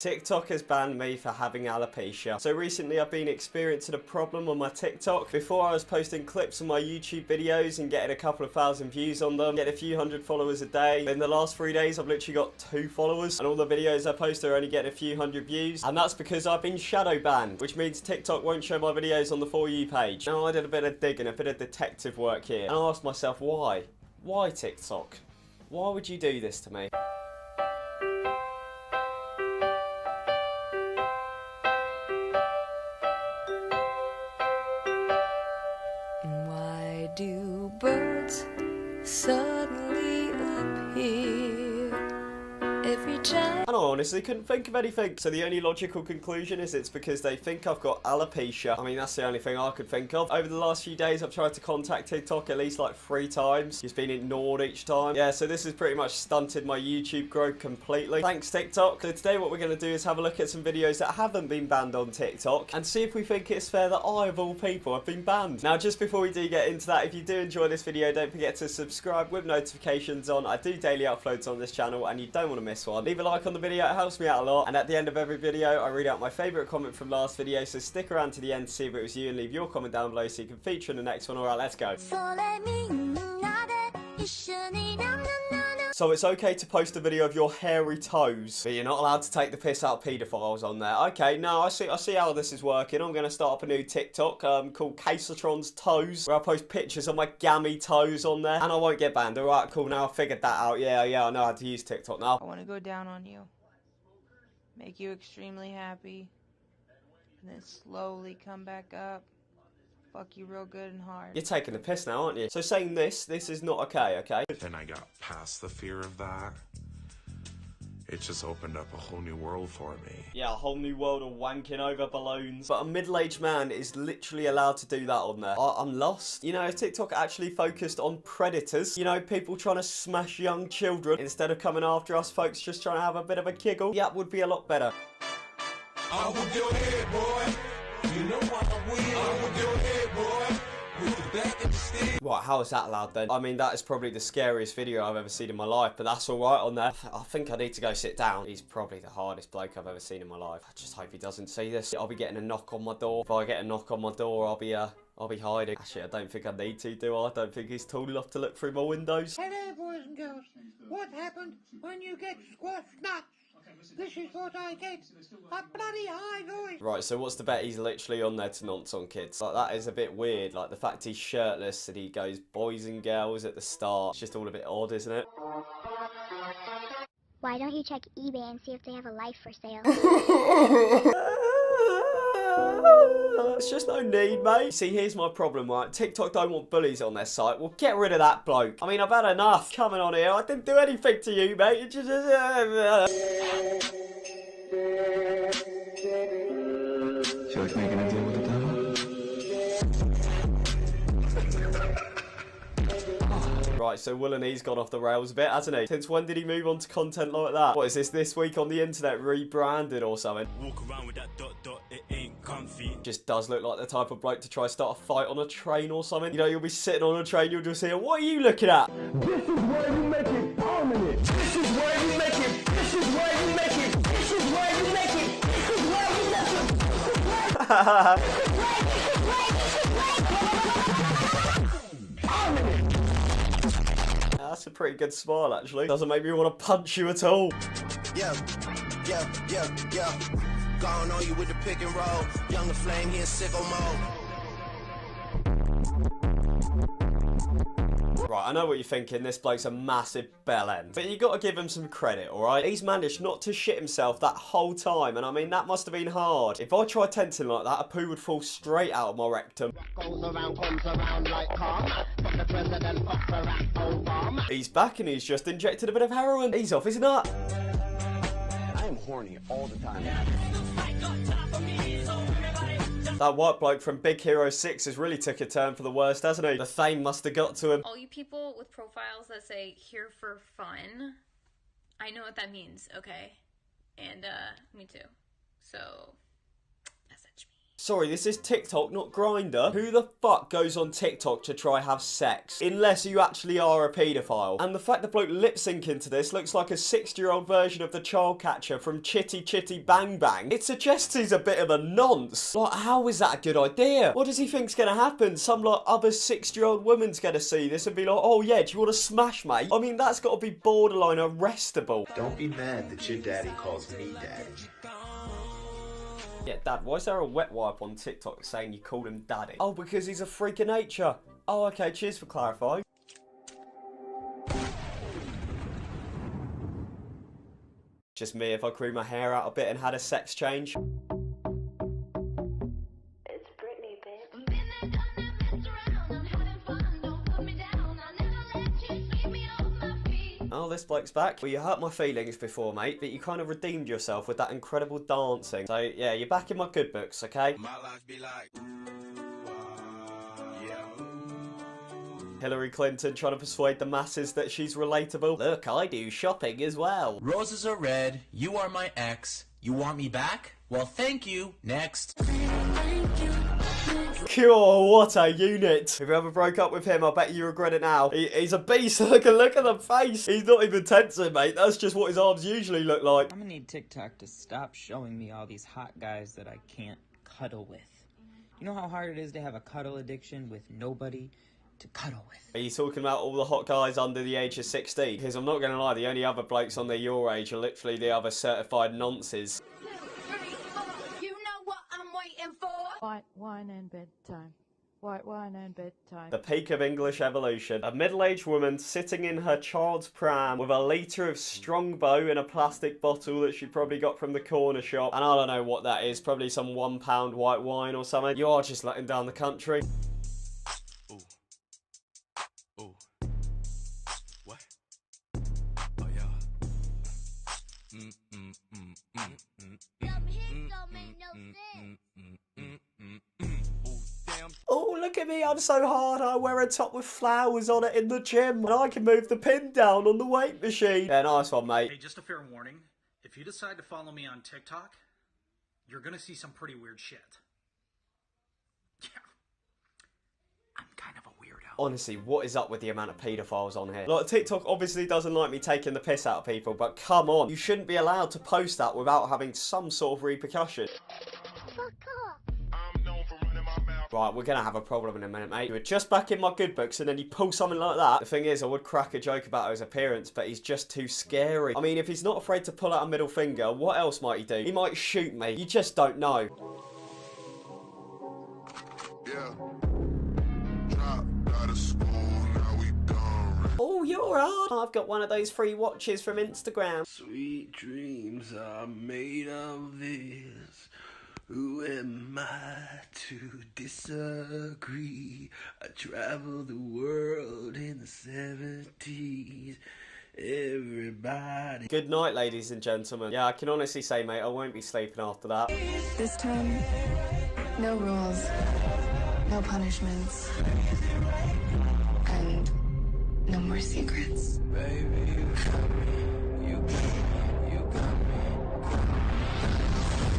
TikTok has banned me for having alopecia. So recently I've been experiencing a problem on my TikTok. Before I was posting clips on my YouTube videos and getting a couple of thousand views on them, getting a few hundred followers a day. In the last 3 days I've literally got 2 followers and all the videos I post are only getting a few hundred views. And that's because I've been shadow banned, which means TikTok won't show my videos on the For You page. Now I did a bit of digging, a bit of detective work here, and I asked myself why? Why TikTok? Why would you do this to me? Why do birds suddenly appear every time? And I honestly couldn't think of anything. So the only logical conclusion is it's because they think I've got alopecia. I mean, that's the only thing I could think of. Over the last few days, I've tried to contact TikTok at least like 3 times. It's been ignored each time. Yeah, so this has pretty much stunted my YouTube growth completely. Thanks, TikTok. So today what we're going to do is have a look at some videos that haven't been banned on TikTok and see if we think it's fair that I, of all people, have been banned. Now, just before we do get into that, if you do enjoy this video, don't forget to subscribe with notifications on. I do daily uploads on this channel and you don't want to miss one. Leave a like on the video, it helps me out a lot. And at the end of every video, I read out my favourite comment from last video, so stick around to the end to see if it was you and leave your comment down below so you can feature in the next one. Alright, let's go. So it's okay to post a video of your hairy toes, but you're not allowed to take the piss out of paedophiles on there. Okay, no, I see how this is working. I'm going to start up a new TikTok called Casatron's Toes, where I post pictures of my gammy toes on there, and I won't get banned. Alright, cool, now I figured that out. Yeah, I know how to use TikTok now. I want to go down on you, make you extremely happy, and then slowly come back up, fuck you real good and hard. You're taking the piss now, aren't you? So saying this is not okay, okay? And I got past the fear of that. It just opened up a whole new world for me. Yeah, a whole new world of wanking over balloons. But a middle-aged man is literally allowed to do that on there. I'm lost. You know, if TikTok actually focused on predators, you know, people trying to smash young children instead of coming after us folks just trying to have a bit of a giggle, that would be a lot better. I whip your head, boy. You know I will. I whip your head, boy. With the back and the stick. Right, how is that allowed then? I mean, that is probably the scariest video I've ever seen in my life, but that's alright on there. I think I need to go sit down. He's probably the hardest bloke I've ever seen in my life. I just hope he doesn't see this. I'll be getting a knock on my door. If I get a knock on my door, I'll be hiding. Actually, I don't think I need to, do I? I don't think he's tall enough to look through my windows. Hello, boys and girls. What happened when you get squashed nuts? This is what I get. A bloody high voice. Right, so what's the bet? He's literally on there to nonce on kids. Like, that is a bit weird. Like, the fact he's shirtless and he goes boys and girls at the start. It's just all a bit odd, isn't it? Why don't you check eBay and see if they have a life for sale? It's just no need, mate. See, here's my problem, right? TikTok don't want bullies on their site. Well, get rid of that bloke. I mean, I've had enough coming on here. I didn't do anything to you, mate. It just... Feel like making a deal with the devil? Right, so Will and he's gone off the rails a bit, hasn't he? Since when did he move on to content like that? What is this week on the internet rebranded or something? Walk around with that dot, it ain't comfy. Just does look like the type of bloke to try start a fight on a train or something. You know, you'll be sitting on a train, you'll just hear, what are you looking at? This is where you make it permanent. This is where you make it. This is where you make it. This is where you make it. This is where you make it. That's a pretty good smile, actually. Doesn't make me want to punch you at all. Yeah. Gone on you with the pick and roll. Younger flame, he in sicko mode. Right, I know what you're thinking. This bloke's a massive bellend. But you got to give him some credit, alright? He's managed not to shit himself that whole time. And I mean, that must have been hard. If I tried tensing like that, a poo would fall straight out of my rectum. He's back and he's just injected a bit of heroin. He's off his nut. I am horny all the time. That white bloke from Big Hero 6 has really took a turn for the worst, hasn't he? The fame must have got to him. All you people with profiles that say here for fun, I know what that means, okay? And me too. So message me. Sorry, this is TikTok, not Grindr. Who the fuck goes on TikTok to try have sex? Unless you actually are a paedophile. And the fact the bloke lip syncing to this looks like a 60-year-old version of the child catcher from Chitty Chitty Bang Bang. It suggests he's a bit of a nonce. Like, how is that a good idea? What does he think's gonna happen? Some like other 60-year-old woman's gonna see this and be like, oh yeah, do you want to smash, mate? I mean, that's got to be borderline arrestable. Don't be mad that your daddy calls me daddy. Yeah, Dad, why is there a wet wipe on TikTok saying you called him daddy? Oh, because he's a freak of nature. Oh, okay, cheers for clarifying. Just me if I grew my hair out a bit and had a sex change. Oh, this bloke's back. Well, you hurt my feelings before, mate, but you kind of redeemed yourself with that incredible dancing. So, yeah, you're back in my good books, okay? My life be like, Hillary Clinton trying to persuade the masses that she's relatable. Look, I do shopping as well. Roses are red. You are my ex. You want me back? Well, thank you. Next. Cool, what a unit. If you ever broke up with him, I bet you regret it now. He's a beast. Look at the face. He's not even tensing, mate. That's just what his arms usually look like. I'm gonna need TikTok to stop showing me all these hot guys that I can't cuddle with. You know how hard it is to have a cuddle addiction with nobody to cuddle with? Are you talking about all the hot guys under the age of 16? Because I'm not going to lie, the only other blokes on your age are literally the other certified nonces. You know what I'm waiting for? White wine and bedtime. White wine and bedtime. The peak of English evolution. A middle-aged woman sitting in her child's pram with a litre of Strongbow in a plastic bottle that she probably got from the corner shop. And I don't know what that is. Probably some £1 white wine or something. You are just letting down the country. Oh, look at me, I'm so hard. I wear a top with flowers on it in the gym. And I can move the pin down on the weight machine. Yeah, nice one, mate. Hey, just a fair warning. If you decide to follow me on TikTok, you're gonna see some pretty weird shit. Yeah. I'm kind of a weirdo. Honestly, what is up with the amount of paedophiles on here? Like, TikTok obviously doesn't like me taking the piss out of people, but come on. You shouldn't be allowed to post that without having some sort of repercussion. Right, we're gonna have a problem in a minute, mate. You were just back in my good books and then you pull something like that. The thing is, I would crack a joke about his appearance, but he's just too scary. I mean, if he's not afraid to pull out a middle finger, what else might he do? He might shoot me. You just don't know. Yeah. Dropped out of school, now we done. Oh, you're hard. I've got one of those free watches from Instagram. Sweet dreams are made of this. Who am I to disagree? I traveled the world in the 70s. Everybody. Good night, ladies and gentlemen. Yeah, I can honestly say, mate, I won't be sleeping after that. This time, no rules, no punishments, and no more secrets. Baby, you got me. You got me.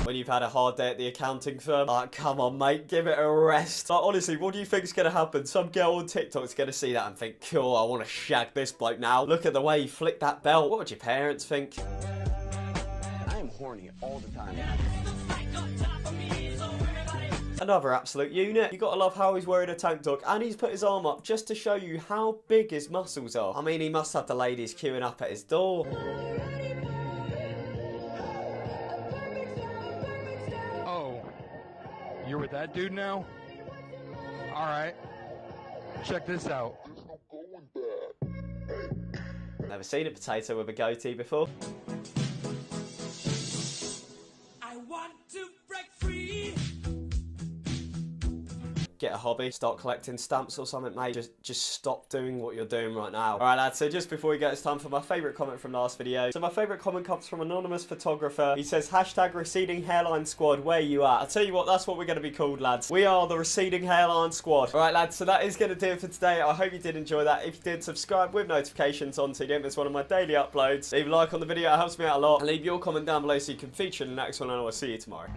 When you've had a hard day at the accounting firm, like, come on, mate, give it a rest. Like, honestly, what do you think's gonna happen? Some girl on TikTok's gonna see that and think, cool, I want to shag this bloke now. Look at the way he flicked that belt. What would your parents think? I am horny all the time. Another absolute unit. You gotta love how he's wearing a tank top and he's put his arm up just to show you how big his muscles are. I mean, he must have the ladies queuing up at his door. You're with that dude now? Alright. Check this out. Never seen a potato with a goatee before. I want to break free. Get a hobby, start collecting stamps or something, mate. Just stop doing what you're doing right now. Alright, lads, so just before we get, it's time for my favourite comment from last video. So my favourite comment comes from anonymous photographer. He says, hashtag receding hairline squad, where you at? I'll tell you what, that's what we're going to be called, lads. We are the receding hairline squad. Alright, lads, so that is going to do it for today. I hope you did enjoy that. If you did, subscribe with notifications on so you don't miss one of my daily uploads. Leave a like on the video, it helps me out a lot. And leave your comment down below so you can feature in the next one, and I will see you tomorrow.